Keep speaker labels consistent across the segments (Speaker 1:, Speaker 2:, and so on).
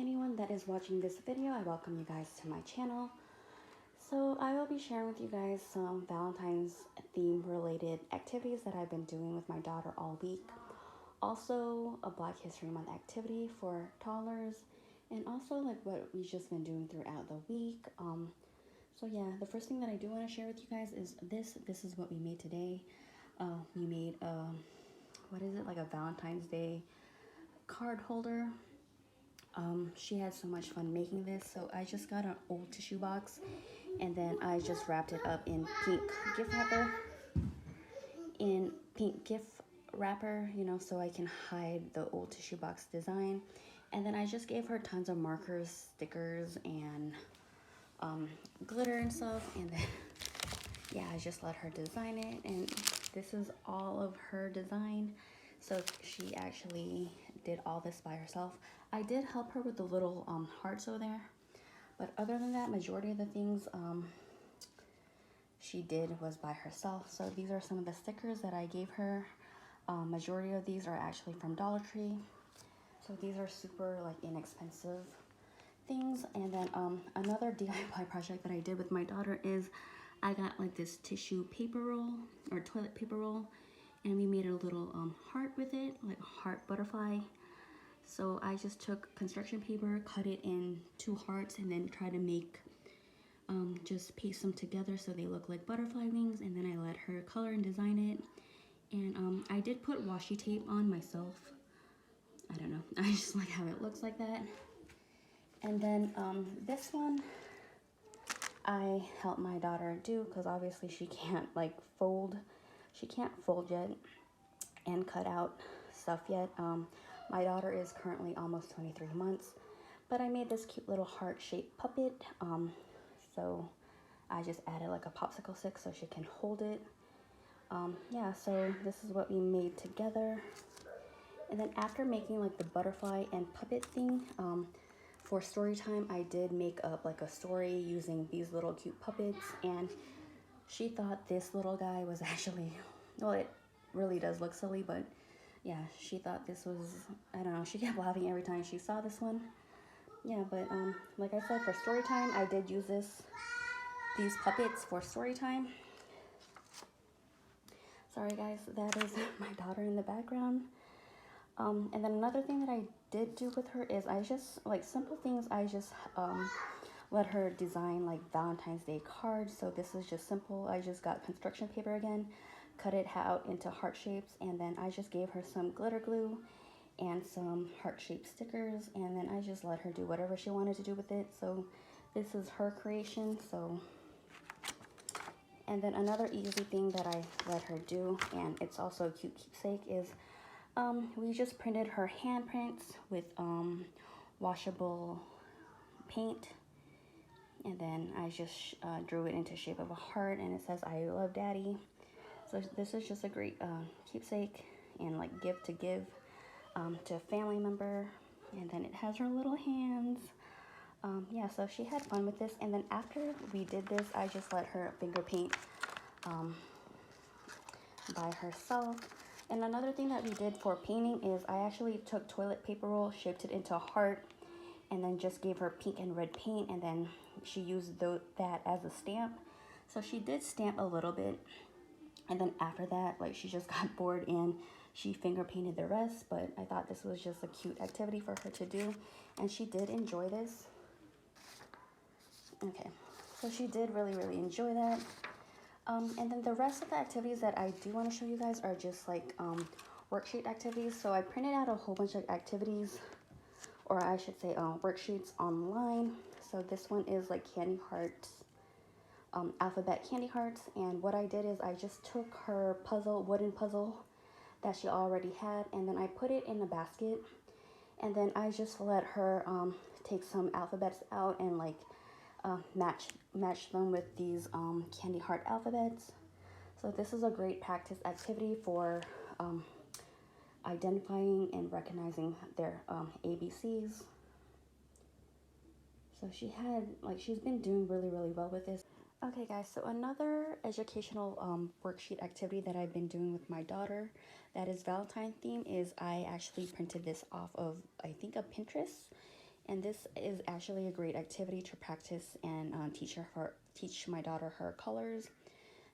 Speaker 1: anyone that is watching this video. I welcome you guys to my channel. So I will be sharing with you guys some Valentine's theme related activities that I've been doing with my daughter all week. Also a Black History Month activity for toddlers, and also like what we've just been doing throughout the week. So yeah, the first thing that I do want to share with you guys is this is what we made today. We made what is it, like a Valentine's Day card holder. She had so much fun making this, so I just got an old tissue box and then I just wrapped it up in pink gift wrapper, you know, so I can hide the old tissue box design. And then I just gave her tons of markers, stickers, and glitter and stuff, and then yeah, I just let her design it, and this is all of her design. So she actually did all this by herself. I did help her with the little hearts over there, but other than that, majority of the things she did was by herself. So these are some of the stickers that I gave her. Majority of these are actually from Dollar Tree. So these are super like inexpensive things. And then another DIY project that I did with my daughter is I got like this tissue paper roll or toilet paper roll, and we made a little heart with it, like a heart butterfly. So I just took construction paper, cut it in 2 hearts, and then try to make just paste them together so they look like butterfly wings. And then I let her color and design it. And I did put washi tape on myself. I don't know, I just like how it looks like that. And then this one I helped my daughter do, because obviously she can't like fold. She can't fold yet and cut out stuff yet. My daughter is currently almost 23 months, but I made this cute little heart-shaped puppet. So I just added like a popsicle stick so she can hold it. Yeah, so this is what we made together. And then after making like the butterfly and puppet thing, for story time, I did make up like a story using these little cute puppets, and she thought this little guy was actually, well, it really does look silly, but yeah, she thought this was, I don't know, she kept laughing every time she saw this one. Yeah, but like I said, for story time, I did use these puppets for story time. Sorry guys, that is my daughter in the background. And then another thing that I did do with her is I just, like simple things, I just let her design like Valentine's Day cards. So this is just simple. I just got construction paper again, cut it out into heart shapes, and then I just gave her some glitter glue and some heart-shaped stickers, and then I just let her do whatever she wanted to do with it. So this is her creation. So, and then another easy thing that I let her do, and it's also a cute keepsake, is we just printed her handprints with washable paint, and then I just drew it into shape of a heart, and it says "I love Daddy." So this is just a great keepsake and like gift to give to a family member. And then it has her little hands. Yeah, so she had fun with this. And then after we did this, I just let her finger paint by herself. And another thing that we did for painting is I actually took toilet paper roll, shaped it into a heart, and then just gave her pink and red paint, and then she used that as a stamp. So she did stamp a little bit, and then after that, like, she just got bored and she finger painted the rest. But I thought this was just a cute activity for her to do, and she did enjoy this. Okay, so she did really enjoy that. And then the rest of the activities that I do want to show you guys are just like worksheet activities. So I printed out a whole bunch of activities, or I should say worksheets online. So this one is like candy hearts, alphabet candy hearts. And what I did is I just took her wooden puzzle that she already had, and then I put it in a basket, and then I just let her take some alphabets out and like match them with these candy heart alphabets. So this is a great practice activity for identifying and recognizing their ABCs. So she's been doing really well with this. Okay guys, so another educational worksheet activity that I've been doing with my daughter that is Valentine theme is I actually printed this off of, I think, a Pinterest. And this is actually a great activity to practice and teach my daughter her colors.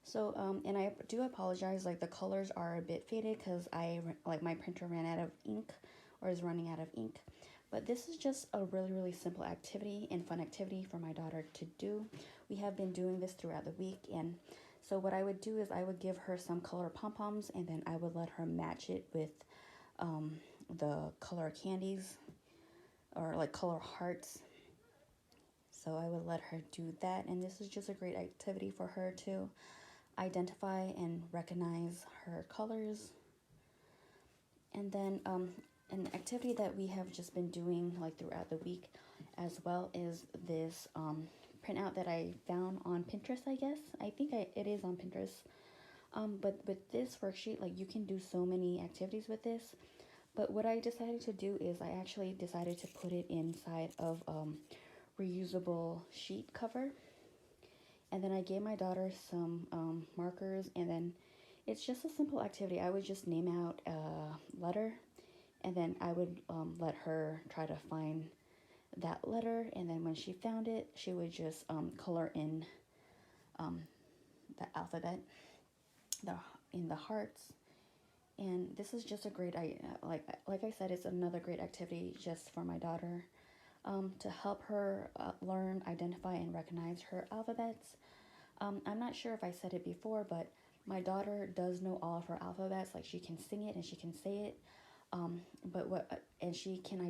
Speaker 1: So and I do apologize, like the colors are a bit faded because my printer ran out of ink, or is running out of ink. But this is just a really simple activity and fun activity for my daughter to do. We have been doing this throughout the week, and so what I would do is I would give her some color pom-poms, and then I would let her match it with the color candies, or like color hearts. So I would let her do that, and this is just a great activity for her to identify and recognize her colors. And then an activity that we have just been doing like throughout the week as well is this printout that I found on Pinterest, I guess. I think it is on Pinterest. But with this worksheet, like you can do so many activities with this. But what I decided to do is I actually decided to put it inside of reusable sheet cover. And then I gave my daughter some markers, and then it's just a simple activity. I would just name out a letter, and then I would let her try to find that letter, and then when she found it, she would just color in the alphabet in the hearts. And this is just a great, like I said, it's another great activity just for my daughter to help her learn, identify, and recognize her alphabets. I'm not sure if I said it before, but my daughter does know all of her alphabets. Like she can sing it and she can say it, and she can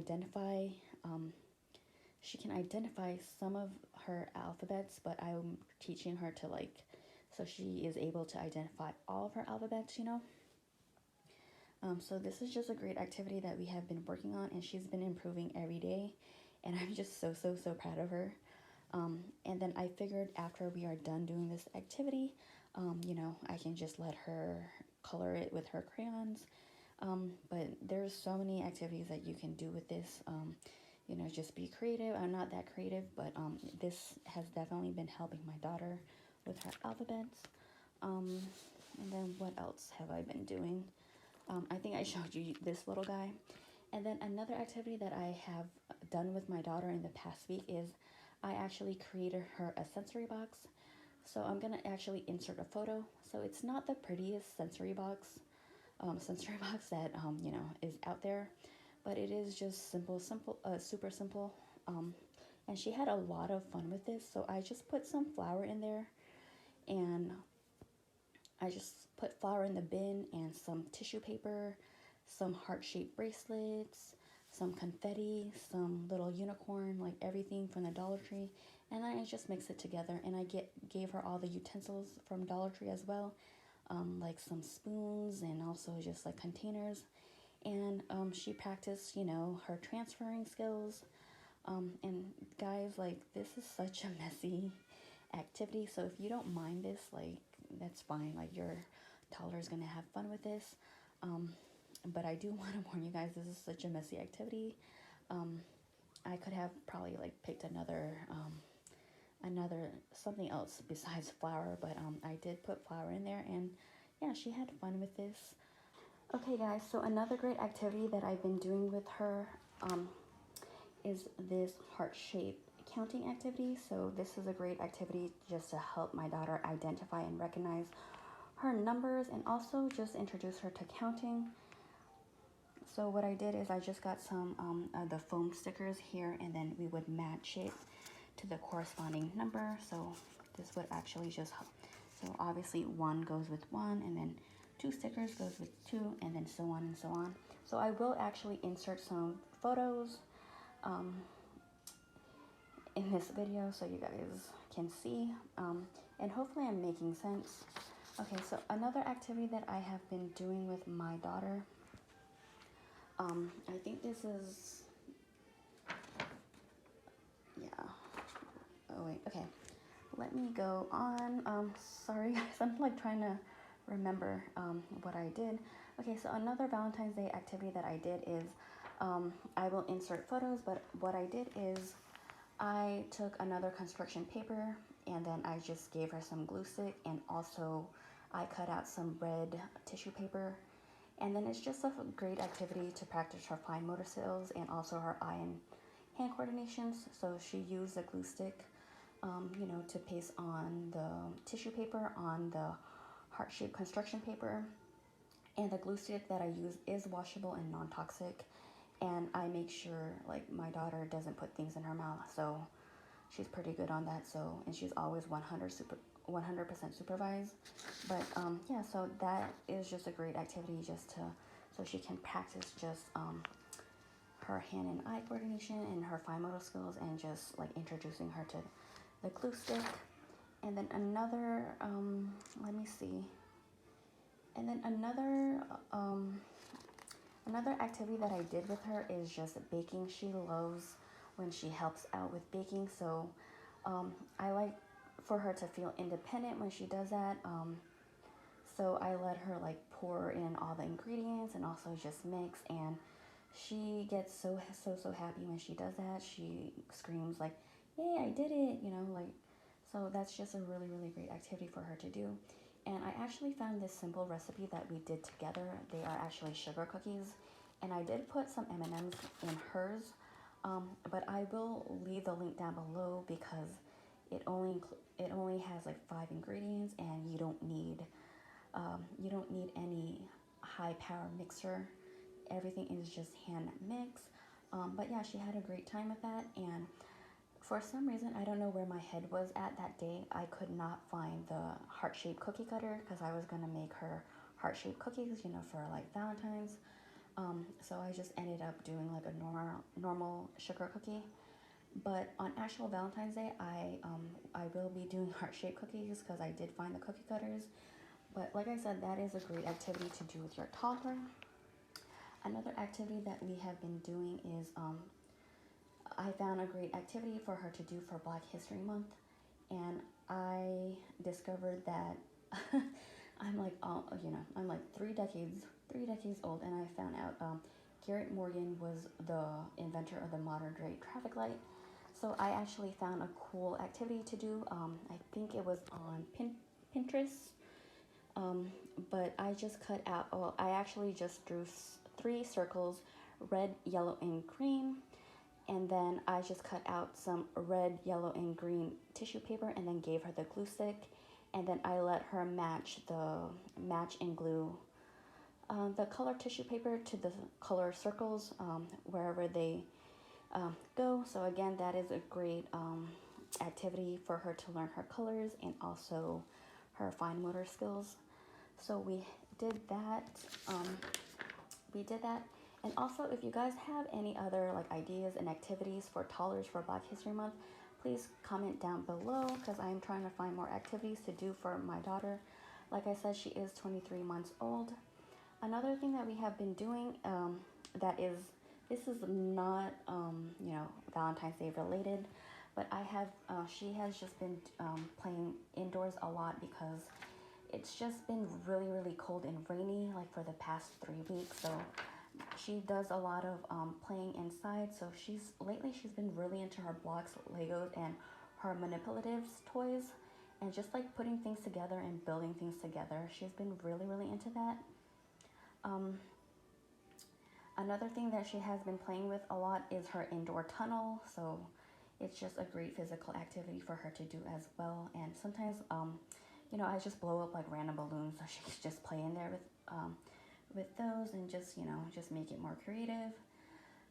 Speaker 1: identify some of her alphabets. But I'm teaching her to so she is able to identify all of her alphabets. So this is just a great activity that we have been working on, and she's been improving every day, and I'm just so proud of her. And then I figured after we are done doing this activity, I can just let her color it with her crayons. But there's so many activities that you can do with this. Just be creative. I'm not that creative, but this has definitely been helping my daughter with her alphabets. And then what else have I been doing? I think I showed you this little guy. And then another activity that I have done with my daughter in the past week is I actually created her a sensory box. So I'm gonna actually insert a photo. So it's not the prettiest sensory box that is out there, but it is just super simple. And she had a lot of fun with this. So I just put some flour in there, and I just put flour in the bin and some tissue paper, some heart-shaped bracelets, some confetti, some little unicorn, like everything from the Dollar Tree. And then I just mix it together, and I gave her all the utensils from Dollar Tree as well, like some spoons and also just like containers. And she practiced, her transferring skills. And guys, like this is such a messy activity, so if you don't mind this, that's fine. Like your toddler is gonna have fun with this. But I do want to warn you guys, this is such a messy activity. I could have probably picked another something else besides flour, but I did put flour in there, and yeah, she had fun with this. Okay guys, so another great activity that I've been doing with her is this heart-shaped counting activity. So this is a great activity just to help my daughter identify and recognize her numbers, and also just introduce her to counting. So what I did is I just got some the foam stickers here, and then we would match it to the corresponding number. So this would actually just help. So obviously 1 goes with 1, and then 2 stickers goes with 2, and then so on and so on. So I will actually insert some photos in this video so you guys can see, and hopefully I'm making sense. Okay, so another activity that I have been doing with my daughter, I think this is, yeah, oh wait, okay, let me go on. Sorry guys, I'm trying to remember what I did. Okay, so another Valentine's Day activity that I did is I will insert photos, but what I did is I took another construction paper, and then I just gave her some glue stick, and also I cut out some red tissue paper. And then it's just a great activity to practice her fine motor skills and also her eye and hand coordinations. So she used a glue stick, you know, to paste on the tissue paper on the heart-shaped construction paper. And the glue stick that I use is washable and non-toxic. And I make sure like my daughter doesn't put things in her mouth, so she's pretty good on that. So, and she's always 100% supervised. But yeah, so that is just a great activity just to, so she can practice just her hand and eye coordination and her fine motor skills, and just like introducing her to the glue stick. And then another, let me see. And then another activity that I did with her is just baking. She loves when she helps out with baking. So I like for her to feel independent when she does that. So I let her like pour in all the ingredients and also just mix, and she gets so happy when she does that. She screams like, "Yay, I did it!" You know, like, so that's just a really great activity for her to do. And I actually found this simple recipe that we did together. They are actually sugar cookies, and I did put some M&Ms in hers, but I will leave the link down below because it only has like 5 ingredients, and you don't need any high power mixer. Everything is just hand mix. But yeah, she had a great time with that, and for some reason, I don't know where my head was at that day. I could not find the heart-shaped cookie cutter because I was gonna make her heart-shaped cookies, you know, for like Valentine's. So I just ended up doing like a normal sugar cookie. But on actual Valentine's Day, I will be doing heart-shaped cookies because I did find the cookie cutters. But like I said, that is a great activity to do with your toddler. Another activity that we have been doing is I found a great activity for her to do for Black History Month, and I discovered that I'm like, you know, I'm like three decades old, and I found out Garrett Morgan was the inventor of the modern day traffic light. So I actually found a cool activity to do. I think it was on Pinterest, but I just cut out. Oh, I actually just drew 3 circles, red, yellow, and green. And then I just cut out some red, yellow, and green tissue paper, and then gave her the glue stick. And then I let her match and glue the color tissue paper to the color circles wherever they go. So again, that is a great activity for her to learn her colors and also her fine motor skills. So we did that. And also, if you guys have any other like ideas and activities for toddlers for Black History Month, please comment down below because I am trying to find more activities to do for my daughter. Like I said, she is 23 months old. Another thing that we have been doing this is not you know, Valentine's Day related, but she has just been playing indoors a lot because it's just been really cold and rainy like for the past 3 weeks. So she does a lot of playing inside. So lately she's been really into her blocks, Legos, and her manipulatives toys, and just like putting things together and building things together. She's been really into that. Another thing that she has been playing with a lot is her indoor tunnel. So it's just a great physical activity for her to do as well. And sometimes you know, I just blow up like random balloons so she can just play in there with those and just, you know, just make it more creative.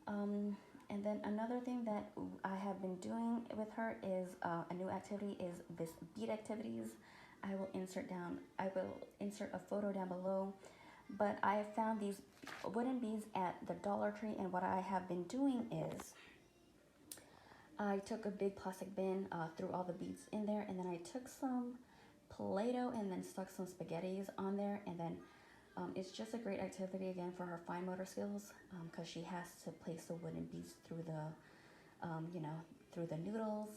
Speaker 1: And then another thing that I have been doing with her is a new activity is this bead activities. I will insert a photo down below, but I found these wooden beads at the Dollar Tree, and what I have been doing is I took a big plastic bin, threw all the beads in there, and then I took some Play-Doh and then stuck some spaghettis on there, and then it's just a great activity again for her fine motor skills because she has to place the wooden beads through the you know, through the noodles.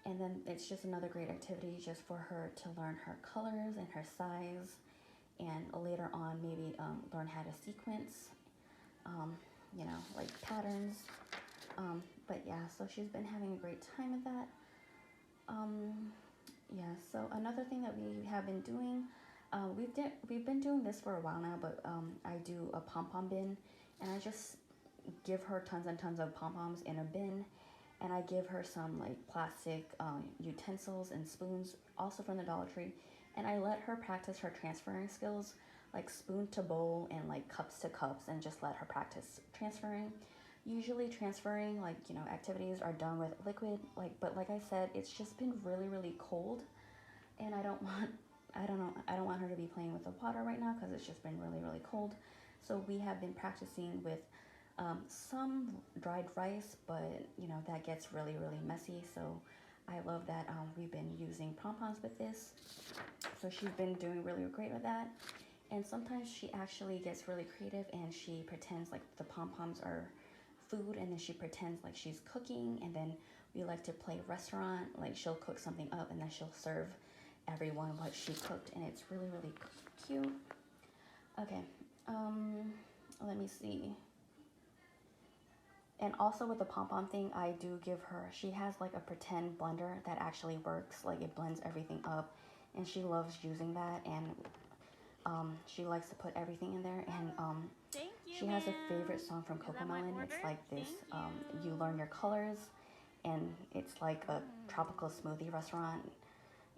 Speaker 1: And then it's just another great activity just for her to learn her colors and her size, and later on maybe learn how to sequence you know, like patterns. But yeah, so she's been having a great time with that. Yeah, so another thing that we have been doing, we've been doing this for a while now, but I do a pom-pom bin, and I just give her tons and tons of pom-poms in a bin, and I give her some like plastic utensils and spoons, also from the Dollar Tree, and I let her practice her transferring skills, like spoon to bowl and like cups to cups, and just let her practice transferring. Usually transferring, like, you know, activities are done with liquid, like, but like I said, it's just been really, really cold, and I don't want her to be playing with the water right now because it's just been really, really cold. So we have been practicing with some dried rice, but you know, that gets really, really messy. So I love that we've been using pom-poms with this. So she's been doing really great with that. And sometimes she actually gets really creative and she pretends like the pom-poms are food, and then she pretends like she's cooking, and then we like to play restaurant, like she'll cook something up and then she'll serve everyone what she cooked, and it's really, really cute. Okay, let me see. And also with the pom-pom thing, I do give her, she has like a pretend blender that actually works, like it blends everything up, and she loves using that, and she likes to put everything in there, and she has a favorite song from Cocomelon. It's like this, you learn your colors, and it's like a tropical smoothie restaurant,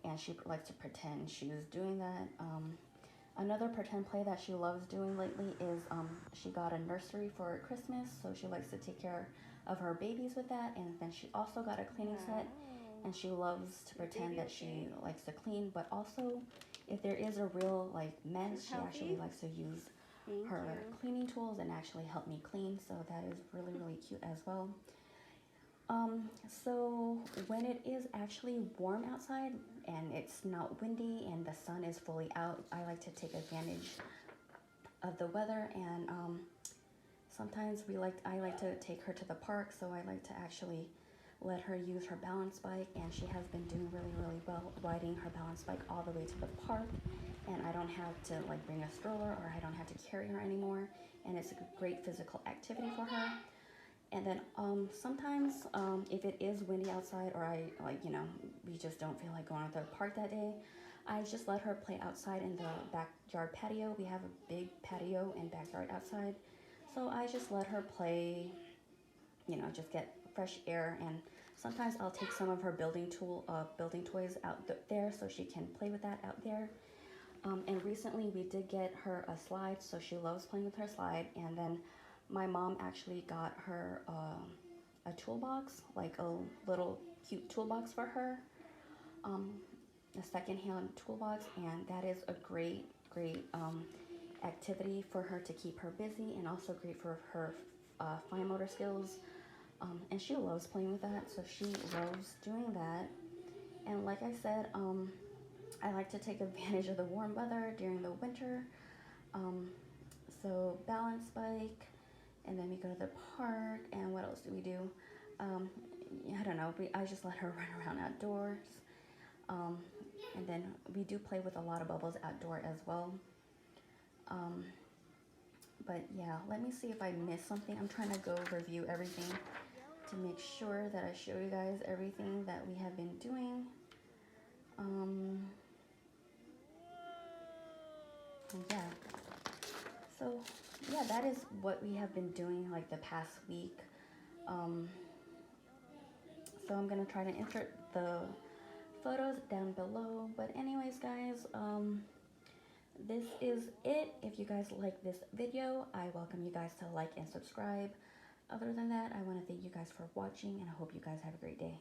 Speaker 1: and she likes to pretend she's doing that. Another pretend play that she loves doing lately is she got a nursery for Christmas, so she likes to take care of her babies with that, and then she also got a cleaning set, and she loves to pretend that she likes to clean, but also if there is a real like mess, she actually likes to use her cleaning tools and actually help me clean, so that is really, really cute as well. So when it is actually warm outside and it's not windy and the sun is fully out, I like to take advantage of the weather, and sometimes I like to take her to the park, so I like to actually let her use her balance bike, and she has been doing really, really well riding her balance bike all the way to the park, and I don't have to like bring a stroller, or I don't have to carry her anymore, and it's a great physical activity for her. And then sometimes if it is windy outside, or I we just don't feel like going to the park that day, I just let her play outside in the backyard patio. We have a big patio and backyard outside, so I just let her play, just get fresh air. And sometimes I'll take some of her building toys out there so she can play with that out there. And recently we did get her a slide, so she loves playing with her slide. And then my mom actually got her a toolbox, like a little cute toolbox for her, a secondhand toolbox, and that is a great activity for her to keep her busy, and also great for her fine motor skills. And she loves playing with that, so she loves doing that. And like I said, I like to take advantage of the warm weather during the winter. So balance bike, and then we go to the park, and what else do we do? I don't know, I just let her run around outdoors. And then we do play with a lot of bubbles outdoor as well. But yeah, let me see if I missed something. I'm trying to go review everything to make sure that I show you guys everything that we have been doing. Yeah. So yeah, that is what we have been doing like the past week. So I'm gonna try to insert the photos down below. But anyways, guys, this is it. If you guys like this video, I welcome you guys to like and subscribe. Other than that, I want to thank you guys for watching, and I hope you guys have a great day.